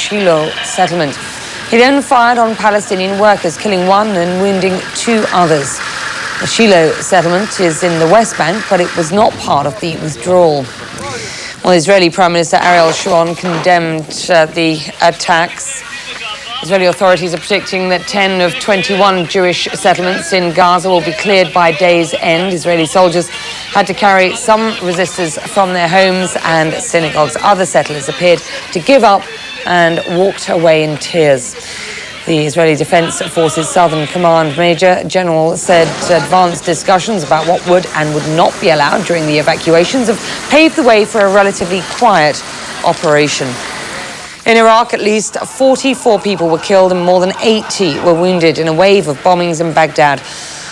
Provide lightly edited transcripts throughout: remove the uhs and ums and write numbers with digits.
Shiloh settlement. He then fired on Palestinian workers, killing one and wounding 2 others. The Shiloh settlement is in the West Bank, but it was not part of the withdrawal. Well, Israeli Prime Minister Ariel Sharon condemned the attacks. Israeli authorities are predicting that 10 of 21 Jewish settlements in Gaza will be cleared by day's end. Israeli soldiers had to carry some resistors from their homes and synagogues. Other settlers appeared to give up and walked away in tears. The Israeli Defense Forces Southern Command Major General said advanced discussions about what would and would not be allowed during the evacuations have paved the way for a relatively quiet operation. In Iraq, at least 44 people were killed and more than 80 were wounded in a wave of bombings in Baghdad.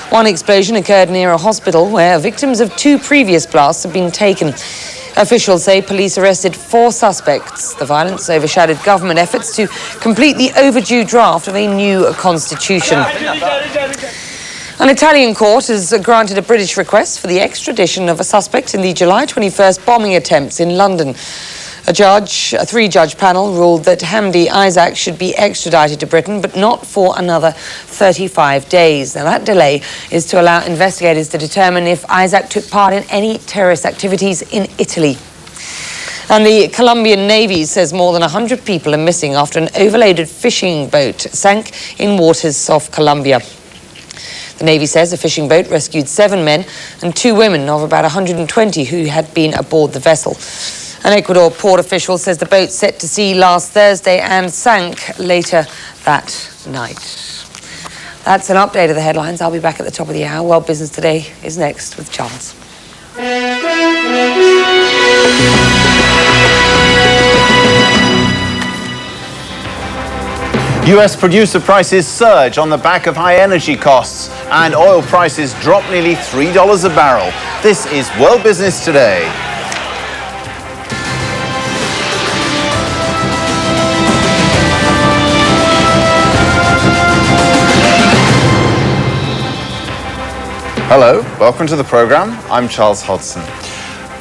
One explosion occurred near a hospital where victims of 2 previous blasts have been taken. Officials say police arrested 4 suspects. The violence overshadowed government efforts to complete the overdue draft of a new constitution. An Italian court has granted a British request for the extradition of a suspect in the July 21st bombing attempts in London. A 3-judge panel ruled that Hamdi Isaac should be extradited to Britain, but not for another 35 days. Now, that delay is to allow investigators to determine if Isaac took part in any terrorist activities in Italy. And the Colombian Navy says more than 100 people are missing after an overloaded fishing boat sank in waters off Colombia. The Navy says a fishing boat rescued 7 men and 2 women of about 120 who had been aboard the vessel. An Ecuador port official says the boat set to sea last Thursday and sank later that night. That's an update of the headlines. I'll be back at the top of the hour. World Business Today is next with Charles. US producer prices surge on the back of high energy costs, and oil prices drop nearly $3 a barrel. This is World Business Today. Hello, welcome to the program. I'm Charles Hodson.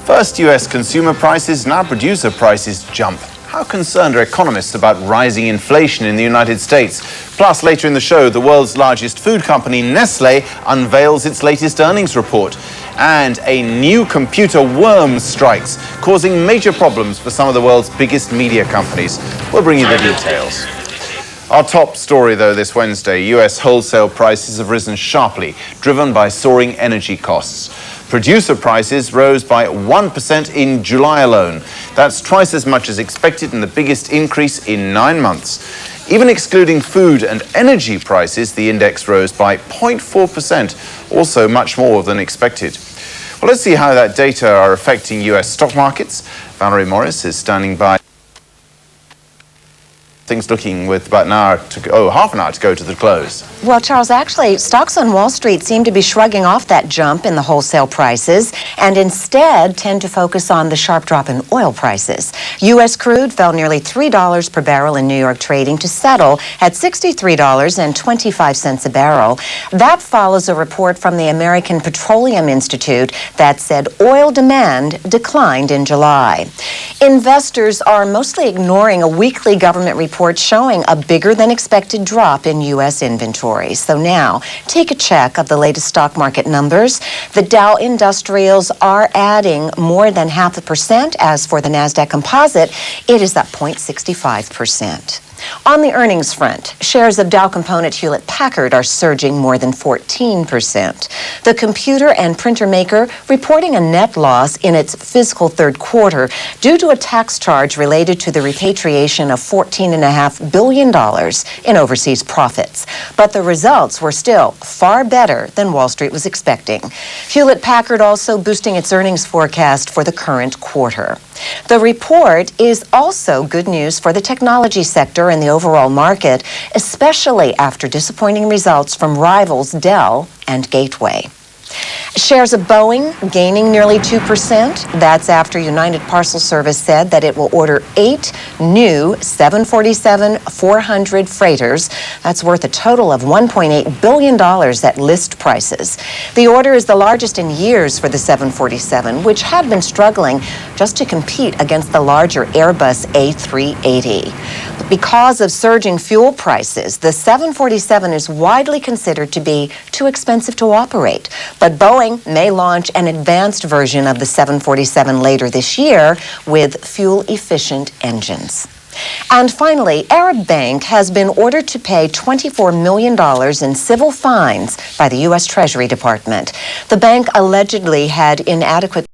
First, US consumer prices, now producer prices jump. How concerned are economists about rising inflation in the United States? Plus, later in the show, the world's largest food company, Nestle, unveils its latest earnings report. And a new computer worm strikes, causing major problems for some of the world's biggest media companies. We'll bring you the details. Our top story, though, this Wednesday, US wholesale prices have risen sharply, driven by soaring energy costs. Producer prices rose by 1% in July alone. That's twice as much as expected and the biggest increase in 9 months. Even excluding food and energy prices, the index rose by 0.4%, also much more than expected. Well, let's see how that data are affecting US stock markets. Valerie Morris is standing by. Things looking with about half an hour to go to the close. Well, Charles, actually, stocks on Wall Street seem to be shrugging off that jump in the wholesale prices and instead tend to focus on the sharp drop in oil prices. U.S. crude fell nearly $3 per barrel in New York trading to settle at $63.25 a barrel. That follows a report from the American Petroleum Institute that said oil demand declined in July. Investors are mostly ignoring a weekly government report showing a bigger than expected drop in U.S. inventory. So now, take a check of the latest stock market numbers. The Dow Industrials are adding more than 0.5%. As for the NASDAQ Composite, it is up 0.65%. On the earnings front, shares of Dow component Hewlett-Packard are surging more than 14%. The computer and printer maker reporting a net loss in its fiscal third quarter due to a tax charge related to the repatriation of $14.5 billion in overseas profits. But the results were still far better than Wall Street was expecting. Hewlett-Packard also boosting its earnings forecast for the current quarter. The report is also good news for the technology sector and the overall market, especially after disappointing results from rivals Dell and Gateway. Shares of Boeing gaining nearly 2%. That's after United Parcel Service said that it will order 8 new 747-400 freighters. That's worth a total of $1.8 billion at list prices. The order is the largest in years for the 747, which had been struggling just to compete against the larger Airbus A380. Because of surging fuel prices, the 747 is widely considered to be too expensive to operate. But Boeing may launch an advanced version of the 747 later this year with fuel-efficient engines. And finally, Arab Bank has been ordered to pay $24 million in civil fines by the U.S. Treasury Department. The bank allegedly had inadequate